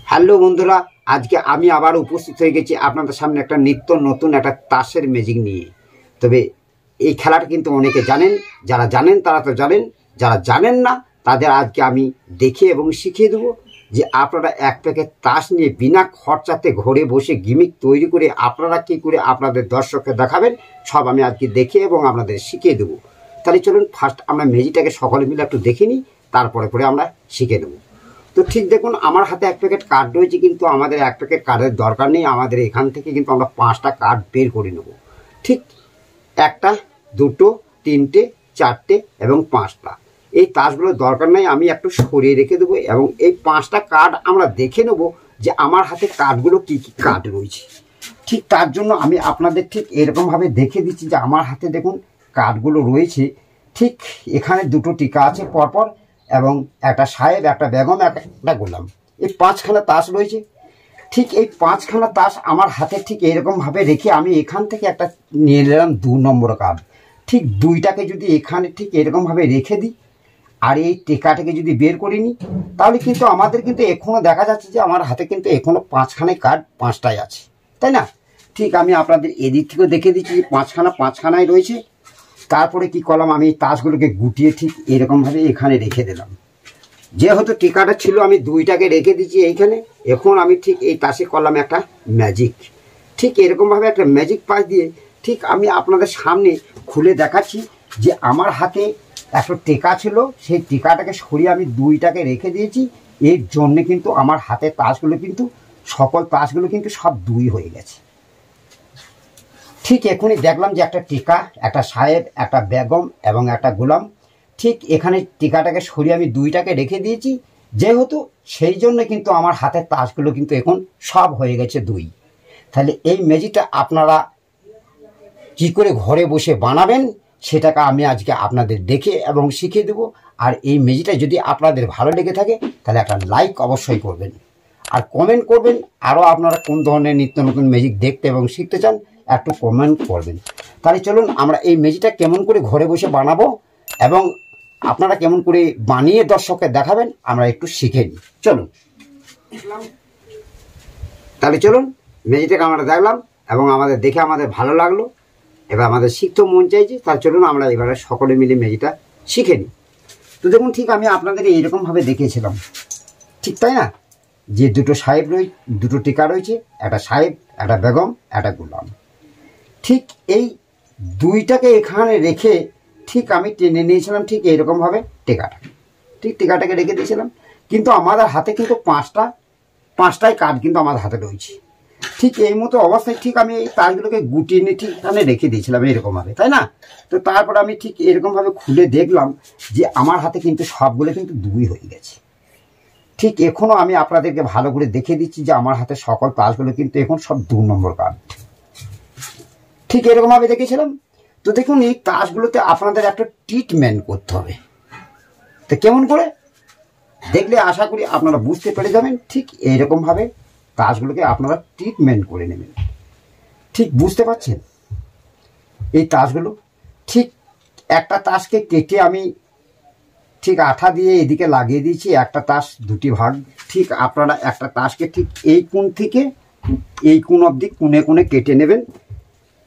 Hello বন্ধুরা, আজকে আমি আবার উপস্থিত হয়ে গেছি আপনাদের সামনে একটা নিত্য নতুন একটা তাসের ম্যাজিক নিয়ে। তবে এই খেলাটা কিন্তু অনেকে জানেন, যারা জানেন তারা তো জানেন, যারা জানেন না তাদের আজকে আমি দেখিয়ে এবং শিখিয়ে দেবো যে আপনারা এক প্যাকেট তাস নিয়ে বিনা খরচাতে ঘরে বসে গিমিক তৈরি করে আপনারা কী করে আপনাদের দর্শককে দেখাবেন, সব আমি আজকে দেখে এবং আপনাদের শিখিয়ে দেবো। তাহলে চলুন ফার্স্ট আমরা ম্যাজিকটাকে সকলে মিলে একটু দেখে নিই, তারপরে করে আমরা শিখে দেবো। তো ঠিক দেখুন, আমার হাতে এক প্যাকেট কার্ড রয়েছে, কিন্তু আমাদের এক প্যাকেট কার্ডের দরকার নেই। আমাদের এখান থেকে কিন্তু আমরা 5টা কার্ড বের করে নেব। ঠিক 1টা 2টো 3টে 4টে এবং 5টা। এই তাসগুলোর দরকার নেই, আমি একটু সরিয়ে রেখে দেবো এবং এই 5টা কার্ড আমরা দেখে নেব যে আমার হাতে কার্ডগুলো কী কী কার্ড রয়েছে। ঠিক তার জন্য আমি আপনাদের ঠিক এরকমভাবে দেখে দিচ্ছি যে আমার হাতে দেখুন কার্ডগুলো রয়েছে। ঠিক এখানে 2টো টিকা আছে পরপর এবং একটা সাহেব, একটা বেগম, একটা গোলাম, এই 5খানা তাস রয়েছে। ঠিক এই 5খানা তাস আমার হাতে ঠিক এরকমভাবে রেখে আমি এখান থেকে একটা নিয়ে নিলাম 2 নম্বর কার্ড। ঠিক 2টাকে যদি এখানে ঠিক এরকমভাবে রেখে দিই আর এই টেকাটাকে যদি বের করে নিই, তাহলে কিন্তু আমাদের কিন্তু এখনও দেখা যাচ্ছে যে আমার হাতে কিন্তু এখনও 5খানাই কার্ড 5টাই আছে, তাই না? ঠিক আমি আপনাদের এদিক থেকেও দেখে দিচ্ছি 5খানাই রয়েছে। তারপরে কি করলাম, আমি এই তাসগুলোকে গুটিয়ে ঠিক এরকমভাবে এখানে রেখে দিলাম। যেহেতু টিকাটা ছিল আমি 2টাকে রেখে দিচ্ছি এইখানে। এখন আমি ঠিক এই তাসে করলাম একটা ম্যাজিক। ঠিক এরকমভাবে একটা ম্যাজিক পাস দিয়ে ঠিক আমি আপনাদের সামনে খুলে দেখাচ্ছি যে আমার হাতে একটা টিকা ছিল, সেই টিকাটাকে সরিয়ে আমি 2টাকে রেখে দিয়েছি। এর জন্যে কিন্তু আমার হাতে তাসগুলো কিন্তু সকল তাসগুলো কিন্তু সব 2 হয়ে গেছে। ঠিক এখনই দেখলাম যে একটা টিকা, একটা সাহেব, একটা বেগম এবং একটা গোলাম। ঠিক এখানে টিকাটাকে সরিয়ে আমি 2টাকে রেখে দিয়েছি, যেহেতু সেই জন্য কিন্তু আমার হাতের তাসগুলো কিন্তু এখন সব হয়ে গেছে 2। তাহলে এই ম্যাজিকটা আপনারা কি করে ঘরে বসে বানাবেন সেটাকে আমি আজকে আপনাদের দেখে এবং শিখিয়ে দেবো। আর এই ম্যাজিকটা যদি আপনাদের ভালো লেগে থাকে তাহলে একটা লাইক অবশ্যই করবেন আর কমেন্ট করবেন। আরও আপনারা কোন ধরনের নিত্য নতুন ম্যাজিক দেখতে এবং শিখতে চান একটু কমেন্ট করবেন। তাহলে চলুন আমরা এই ম্যাজিকটা কেমন করে ঘরে বসে বানাবো এবং আপনারা কেমন করে বানিয়ে দর্শককে দেখাবেন আমরা একটু শিখে নিই। চলুন, তাহলে চলুন ম্যাজিকটাকে আমরা দেখলাম এবং আমাদের দেখে আমাদের ভালো লাগলো, এবার আমাদের শিখতেও মন চাইছে। তাহলে চলুন আমরা এবারে সকলে মিলে ম্যাজিকটা শিখে নিই। তো দেখুন, ঠিক আমি আপনাদের এইরকমভাবে দেখিয়েছিলাম, ঠিক তাই না, যে 2টো সাহেব রয়েছে, 2টো টিকা রয়েছে, একটা সাহেব, একটা বেগম, একটা গোলাম। ঠিক এই 2টাকে এখানে রেখে ঠিক আমি টেনে নিয়েছিলাম ঠিক এইরকমভাবে টেকাটাকে, ঠিক টেকাটাকে রেখে দিয়েছিলাম। কিন্তু আমাদের হাতে কিন্তু 5টাই কার্ড কিন্তু আমাদের হাতে রয়েছে। ঠিক এই মতো অবস্থায় ঠিক আমি এই তারগুলোকে গুটিয়ে নিয়ে ঠিক এখানে রেখে দিয়েছিলাম এরকমভাবে, তাই না? তো তারপর আমি ঠিক এরকমভাবে খুলে দেখলাম যে আমার হাতে কিন্তু সবগুলো কিন্তু 2 হয়ে গেছে। ঠিক এখনও আমি আপনাদেরকে ভালো করে দেখে দিচ্ছি যে আমার হাতে সকল তাসগুলো কিন্তু এখন সব 2 নম্বর কার্ড। ঠিক এরকমভাবে দেখেছিলাম। তো দেখুন, এই তাসগুলোতে আপনাদের একটা ট্রিটমেন্ট করতে হবে। তো কেমন করে দেখলে আশা করি আপনারা বুঝতে পেরে যাবেন। ঠিক এইরকমভাবে তাসগুলোকে আপনারা ট্রিটমেন্ট করে নেবেন। ঠিক বুঝতে পারছেন? এই তাসগুলো ঠিক একটা তাসকে কেটে আমি ঠিক আঠা দিয়ে এদিকে লাগিয়ে দিয়েছি, একটা তাস 2টি ভাগ। ঠিক আপনারা একটা তাসকে ঠিক এই কোণ থেকে এই কোণ অবধি কোণে কোণে কেটে নেবেন,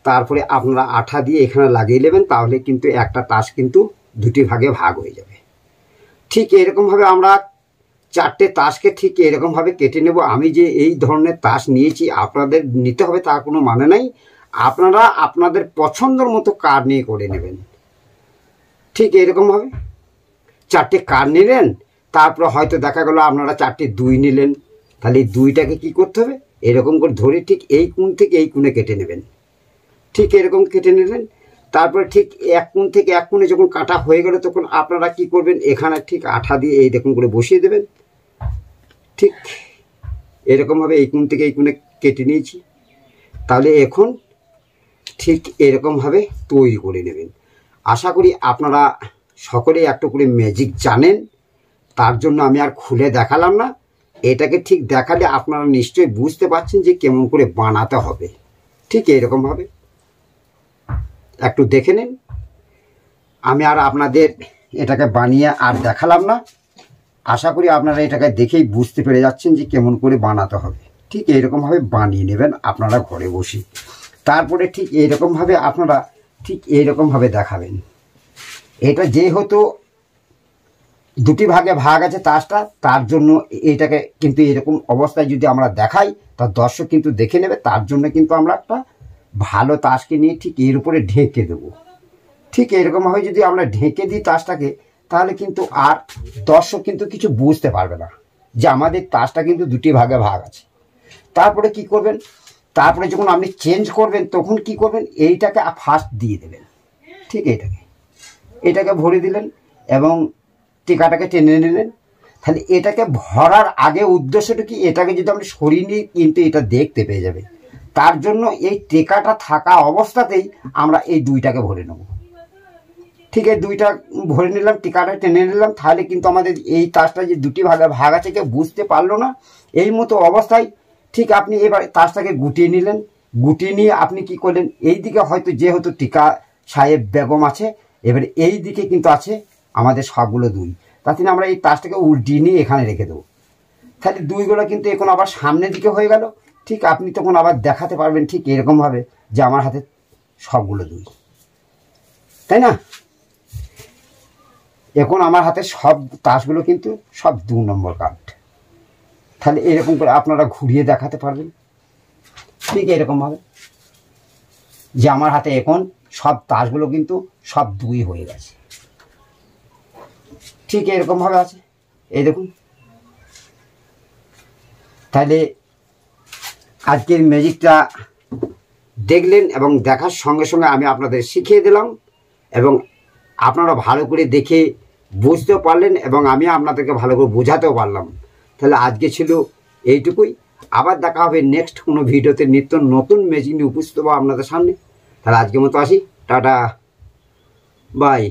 তারপরে আপনারা আঠা দিয়ে এখানে লাগিয়ে নেবেন, তাহলে কিন্তু একটা তাস কিন্তু 2টি ভাগে ভাগ হয়ে যাবে। ঠিক এরকমভাবে আমরা 4টে তাসকে ঠিক এরকমভাবে কেটে নেব। আমি যে এই ধরনের তাস নিয়েছি আপনাদের নিতে হবে তার কোনো মানে নাই, আপনারা আপনাদের পছন্দের মতো কার্ড নিয়ে করে নেবেন। ঠিক এরকমভাবে 4টে কার্ড নিলেন, তারপর হয়তো দেখা গেল আপনারা 4টে 2 নিলেন, তাহলে এই 2টাকে কী করতে হবে, এরকম করে ধরে ঠিক এই কোণ থেকে এই কোণে কেটে নেবেন। ঠিক এরকম কেটে নিলেন, তারপরে ঠিক এক কোণ থেকে এক কোণে যখন কাটা হয়ে গেল তখন আপনারা কি করবেন, এখানে ঠিক আঠা দিয়ে এই দেখুন করে বসিয়ে দেবেন। ঠিক এরকমভাবে এই কোণ থেকে এই কোণে কেটে নিয়েছি, তাহলে এখন ঠিক এরকমভাবে তৈরি করে নেবেন। আশা করি আপনারা সকলেই একটু করে ম্যাজিক জানেন, তার জন্য আমি আর খুলে দেখালাম না। এটাকে ঠিক দেখালে আপনারা নিশ্চয়ই বুঝতে পারছেন যে কেমন করে বানাতে হবে। ঠিক এরকমভাবে একটু দেখে নিন। আমি আর আপনাদের এটাকে বানিয়ে আর দেখালাম না, আশা করি আপনারা এটাকে দেখেই বুঝতে পেরে যাচ্ছেন যে কেমন করে বানাতে হবে। ঠিক এইরকমভাবে বানিয়ে নেবেন আপনারা ঘরে বসে। তারপরে ঠিক এইরকমভাবে আপনারা ঠিক এইরকমভাবে দেখাবেন। এটা যেহেতু দুটি ভাগে ভাগ আছে তাসটা, তার জন্য এটাকে কিন্তু এরকম অবস্থায় যদি আমরা দেখাই তা দর্শক কিন্তু দেখে নেবে। তার জন্য কিন্তু আমরা একটা ভালো তাসকে নিয়ে ঠিক এর উপরে ঢেকে দেবো। ঠিক এরকমভাবে যদি আমরা ঢেকে দিই তাসটাকে, তাহলে কিন্তু আর দর্শক কিন্তু কিছু বুঝতে পারবে না যে আমাদের তাসটা কিন্তু দুটি ভাগে ভাগ আছে। তারপরে কি করবেন, তারপরে যখন আপনি চেঞ্জ করবেন তখন কি করবেন, এইটাকে ফার্স্ট দিয়ে দেবেন। ঠিক এটাকে ভরে দিলেন এবং টিকাটাকে টেনে নিলেন। তাহলে এটাকে ভরার আগে উদ্দেশ্যটা কি, এটাকে যদি আমরা সরিয়ে নিই কিন্তু এটা দেখতে পেয়ে যাবে। তার জন্য এই টেকাটা থাকা অবস্থাতেই আমরা এই দুইটাকে ভরে নেব। ঠিক এই দুইটা ভরে নিলাম, টিকাটা টেনে নিলাম। তাহলে কিন্তু আমাদের এই তাসটা যে দুটি ভাগে ভাগ আছে কেউ বুঝতে পারলো না। এই মতো অবস্থায় ঠিক আপনি এবার তাসটাকে গুটিয়ে নিলেন। গুটিয়ে নিয়ে আপনি কি করলেন, এই দিকে হয়তো যেহেতু টিকা সাহেব বেগম আছে, এবার এই দিকে কিন্তু আছে আমাদের সবগুলো দুই। তাতে আমরা এই তাসটাকে উল্টিয়ে নিয়ে এখানে রেখে দেবো। তাহলে দুইগুলো কিন্তু এখন আবার সামনের দিকে হয়ে গেল। ঠিক আপনি তখন আবার দেখাতে পারবেন ঠিক এরকমভাবে যে আমার হাতে সবগুলো দুই, তাই না? এখন আমার হাতে সব তাসগুলো কিন্তু সব 2 নম্বর কার্ড। তাহলে এরকম করে আপনারা ঘুরিয়ে দেখাতে পারবেন ঠিক এরকমভাবে যে আমার হাতে এখন সব তাসগুলো কিন্তু সব 2 হয়ে গেছে। ঠিক এরকমভাবে আছে, এই দেখুন। তাহলে আজকের ম্যাজিকটা দেখলেন এবং দেখার সঙ্গে সঙ্গে আমি আপনাদের শিখিয়ে দিলাম এবং আপনারা ভালো করে দেখে বুঝতেও পারলেন এবং আমি আপনাদেরকে ভালো করে বোঝাতেও পারলাম। তাহলে আজকে ছিল এইটুকুই। আবার দেখা হবে নেক্সট কোনো ভিডিওতে নিত্য নতুন ম্যাজিক নিয়ে উপস্থিত হবো আপনাদের সামনে। তাহলে আজকের মতো আসি, টাটা, বাই।